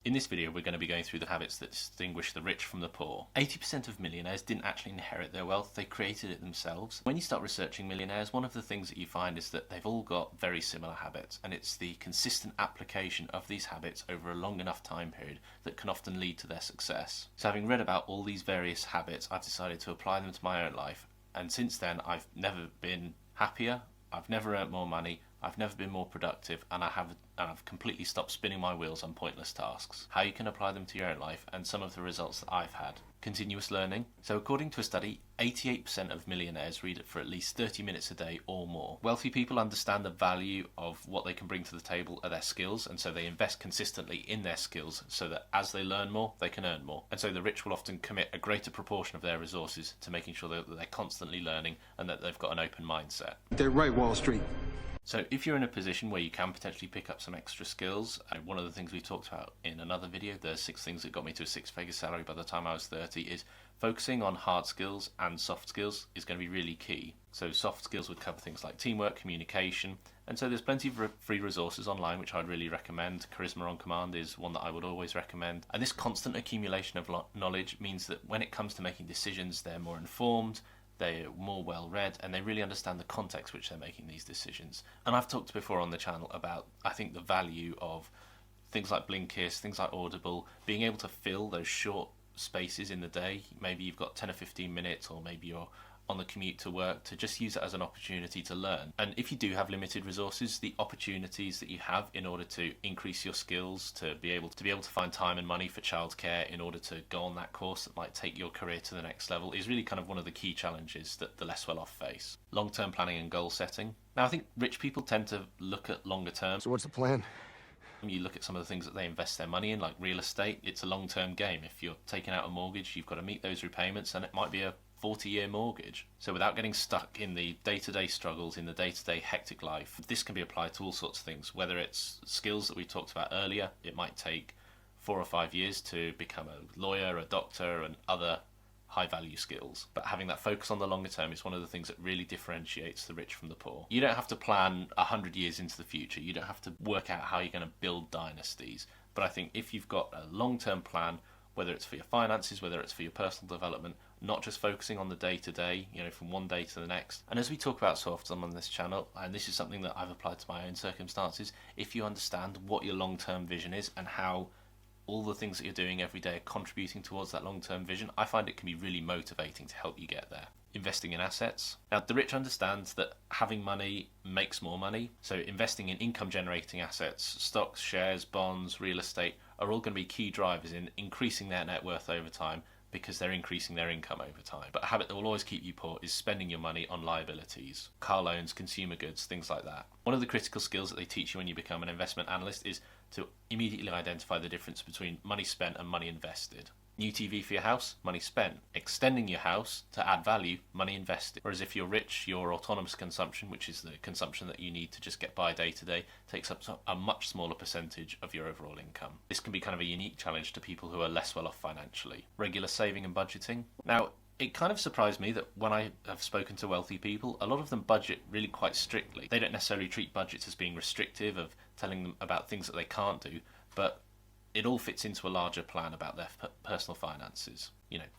In this video, we're going to be going through the habits that distinguish the rich from the poor. 80% of millionaires didn't actually inherit their wealth, they created it themselves. When you start researching millionaires, one of the things that you find is that they've all got very similar habits, and it's the consistent application of these habits over a long enough time period that can often lead to their success. So having read about all these various habits, I've decided to apply them to my own life, and since then I've never been happier, I've never earned more money, I've never been more productive, and I've completely stopped spinning my wheels on pointless tasks. How you can apply them to your own life and some of the results that I've had. Continuous learning. So according to a study, 88% of millionaires read it for at least 30 minutes a day or more. Wealthy people understand the value of what they can bring to the table are their skills, and so they invest consistently in their skills so that as they learn more, they can earn more. And so the rich will often commit a greater proportion of their resources to making sure that they're constantly learning and that they've got an open mindset. They're right, Wall Street. So if you're in a position where you can potentially pick up some extra skills, one of the things we talked about in another video, the 6 things that got me to a 6-figure salary by the time I was 30, is focusing on hard skills and soft skills is going to be really key. So soft skills would cover things like teamwork, communication, and so there's plenty of free resources online which I'd really recommend. Charisma on Command is one that I would always recommend. And this constant accumulation of knowledge means that when it comes to making decisions, they're more informed, they're more well-read, and they really understand the context which they're making these decisions. And I've talked before on the channel about, I think, the value of things like Blinkist, things like Audible, being able to fill those short spaces in the day. Maybe you've got 10 or 15 minutes, or maybe you're on the commute to work, to just use it as an opportunity to learn. And if you do have limited resources, the opportunities that you have in order to increase your skills, to be able to find time and money for childcare in order to go on that course that might take your career to the next level, is really kind of one of the key challenges that the less well-off face. Long-term planning and goal setting. Now, I think rich people tend to look at longer term. So what's the plan? You look at some of the things that they invest their money in, like real estate. It's a long-term game. If you're taking out a mortgage, you've got to meet those repayments, and it might be a 40-year mortgage. So without getting stuck in the day-to-day struggles, in the day-to-day hectic life, this can be applied to all sorts of things. Whether it's skills that we talked about earlier, it might take 4 or 5 years to become a lawyer, a doctor, and other high-value skills. But having that focus on the longer term is one of the things that really differentiates the rich from the poor. You don't have to plan 100 years into the future. You don't have to work out how you're going to build dynasties. But I think if you've got a long-term plan, whether it's for your finances, whether it's for your personal development, not just focusing on the day-to-day, from one day to the next. And as we talk about so often on this channel, and this is something that I've applied to my own circumstances, if you understand what your long-term vision is and how all the things that you're doing every day are contributing towards that long-term vision, I find it can be really motivating to help you get there. Investing in assets. Now, the rich understands that having money makes more money, so investing in income-generating assets, stocks, shares, bonds, real estate, are all going to be key drivers in increasing their net worth over time, because they're increasing their income over time. But a habit that will always keep you poor is spending your money on liabilities, car loans, consumer goods, things like that. One of the critical skills that they teach you when you become an investment analyst is to immediately identify the difference between money spent and money invested. New TV for your house, money spent. Extending your house to add value, money invested. Whereas if you're rich, your autonomous consumption, which is the consumption that you need to just get by day to day, takes up a much smaller percentage of your overall income. This can be kind of a unique challenge to people who are less well off financially. Regular saving and budgeting. Now, it kind of surprised me that when I have spoken to wealthy people, a lot of them budget really quite strictly. They don't necessarily treat budgets as being restrictive, of telling them about things that they can't do, but it all fits into a larger plan about their personal finances.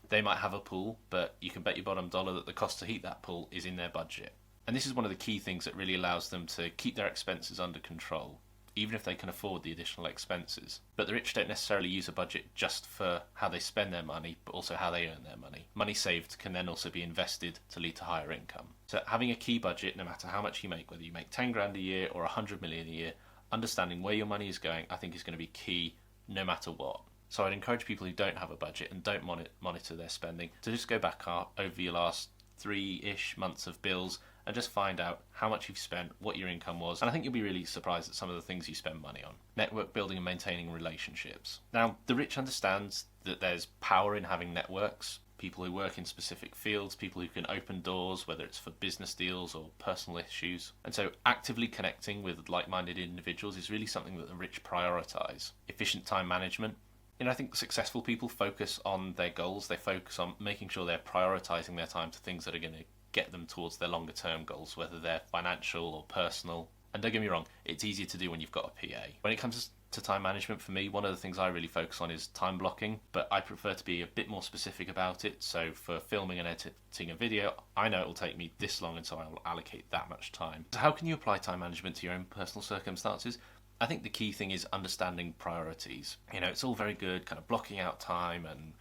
They might have a pool, but you can bet your bottom dollar that the cost to heat that pool is in their budget. And this is one of the key things that really allows them to keep their expenses under control, even if they can afford the additional expenses. But the rich don't necessarily use a budget just for how they spend their money, but also how they earn their money. Money saved can then also be invested to lead to higher income. So having a key budget, no matter how much you make, whether you make 10 grand a year or 100 million a year, understanding where your money is going, I think is going to be key no matter what. So I'd encourage people who don't have a budget and don't monitor their spending to just go back over your last 3-ish months of bills and just find out how much you've spent, what your income was, and I think you'll be really surprised at some of the things you spend money on. Network building and maintaining relationships. Now, the rich understands that there's power in having networks, people who work in specific fields, people who can open doors, whether it's for business deals or personal issues. And so actively connecting with like-minded individuals is really something that the rich prioritise. Efficient time management. I think successful people focus on their goals. They focus on making sure they're prioritising their time to things that are going to get them towards their longer term goals, whether they're financial or personal. And don't get me wrong, it's easier to do when you've got a PA. When it comes to time management for me, one of the things I really focus on is time blocking, but I prefer to be a bit more specific about it. So for filming and editing a video, I know it will take me this long, and so I'll allocate that much time. So how can you apply time management to your own personal circumstances? I think the key thing is understanding priorities. It's all very good kind of blocking out time and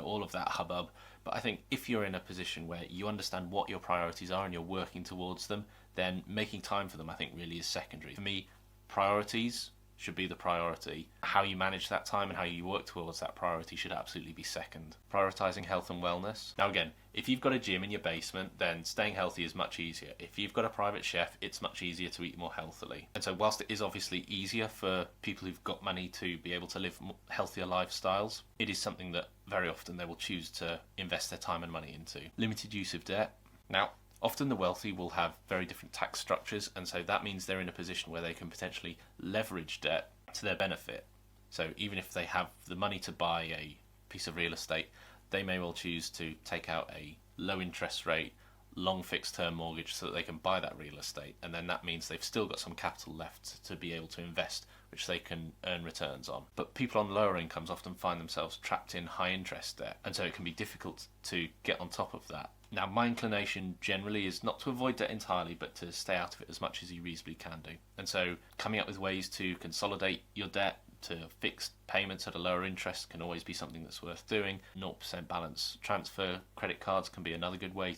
all of that hubbub, but I think if you're in a position where you understand what your priorities are and you're working towards them, then making time for them I think really is secondary. For me, priorities should be the priority. How you manage that time and how you work towards that priority should absolutely be second. Prioritising health and wellness. Now again, if you've got a gym in your basement, then staying healthy is much easier. If you've got a private chef, it's much easier to eat more healthily. And so whilst it is obviously easier for people who've got money to be able to live healthier lifestyles, it is something that very often they will choose to invest their time and money into. Limited use of debt. Now, often the wealthy will have very different tax structures, and so that means they're in a position where they can potentially leverage debt to their benefit. So even if they have the money to buy a piece of real estate, they may well choose to take out a low interest rate, long fixed term mortgage so that they can buy that real estate, and then that means they've still got some capital left to be able to invest, which they can earn returns on. But people on lower incomes often find themselves trapped in high interest debt, and so it can be difficult to get on top of that. Now, my inclination generally is not to avoid debt entirely, but to stay out of it as much as you reasonably can do. And so coming up with ways to consolidate your debt to fixed payments at a lower interest can always be something that's worth doing. 0% balance transfer credit cards can be another good way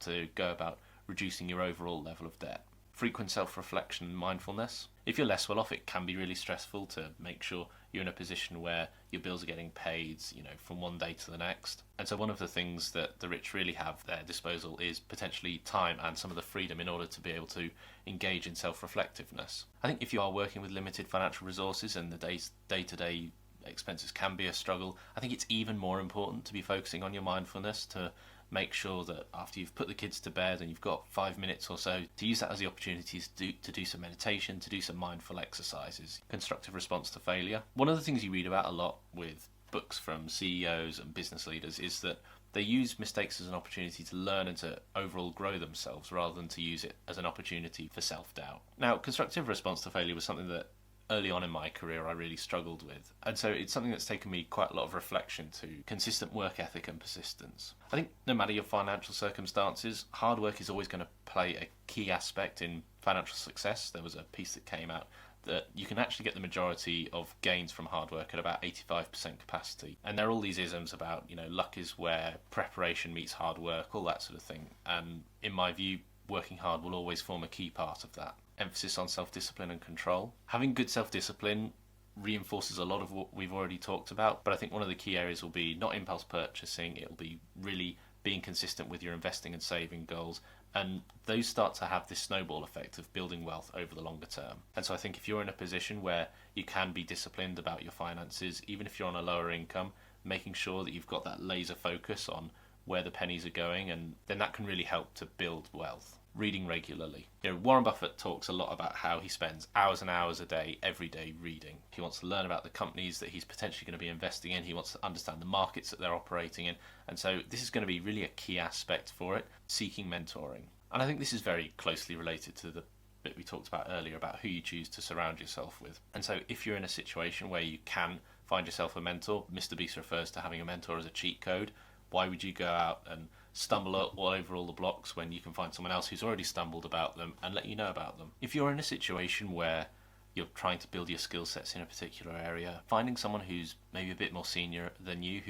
to go about reducing your overall level of debt. Frequent self-reflection and mindfulness. If you're less well off, it can be really stressful to make sure you're in a position where your bills are getting paid, from one day to the next. And so one of the things that the rich really have at their disposal is potentially time and some of the freedom in order to be able to engage in self-reflectiveness. I think if you are working with limited financial resources and the day-to-day expenses can be a struggle, I think it's even more important to be focusing on your mindfulness, to make sure that after you've put the kids to bed and you've got 5 minutes or so, to use that as the opportunity to do some meditation, to do some mindful exercises. Constructive response to failure. One of the things you read about a lot with books from CEOs and business leaders is that they use mistakes as an opportunity to learn and to overall grow themselves rather than to use it as an opportunity for self-doubt. Now, constructive response to failure was something that early on in my career I really struggled with, and so it's something that's taken me quite a lot of reflection to consistent work ethic and persistence. I think no matter your financial circumstances, hard work is always going to play a key aspect in financial success. There was a piece that came out that you can actually get the majority of gains from hard work at about 85% capacity, and there are all these isms about luck is where preparation meets hard work, all that sort of thing, and in my view working hard will always form a key part of that. Emphasis on self-discipline and control. Having good self-discipline reinforces a lot of what we've already talked about, but I think one of the key areas will be not impulse purchasing. It'll be really being consistent with your investing and saving goals, and those start to have this snowball effect of building wealth over the longer term. And so I think if you're in a position where you can be disciplined about your finances, even if you're on a lower income, making sure that you've got that laser focus on where the pennies are going, and then that can really help to build wealth. Reading regularly. Warren Buffett talks a lot about how he spends hours and hours a day, every day reading. He wants to learn about the companies that he's potentially going to be investing in. He wants to understand the markets that they're operating in. And so this is going to be really a key aspect for it, seeking mentoring. And I think this is very closely related to the bit we talked about earlier about who you choose to surround yourself with. And so if you're in a situation where you can find yourself a mentor, Mr. Beast refers to having a mentor as a cheat code. Why would you go out and stumble all over all the blocks when you can find someone else who's already stumbled about them and let you know about them? If you're in a situation where you're trying to build your skill sets in a particular area, finding someone who's maybe a bit more senior than you,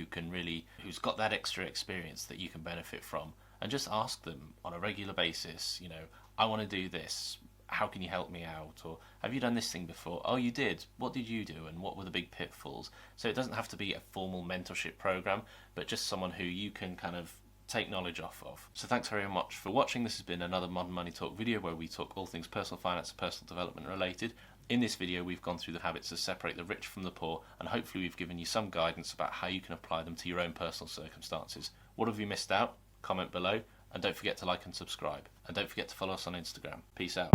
who's got that extra experience that you can benefit from, and just ask them on a regular basis, I want to do this, how can you help me out? Or have you done this thing before? Oh, you did. What did you do? And what were the big pitfalls? So it doesn't have to be a formal mentorship program, but just someone who you can kind of take knowledge off of. So thanks very much for watching. This has been another Modern Money Talk video where we talk all things personal finance and personal development related. In this video, we've gone through the habits that separate the rich from the poor, and hopefully we've given you some guidance about how you can apply them to your own personal circumstances. What have you missed out? Comment below. And don't forget to like and subscribe. And don't forget to follow us on Instagram. Peace out.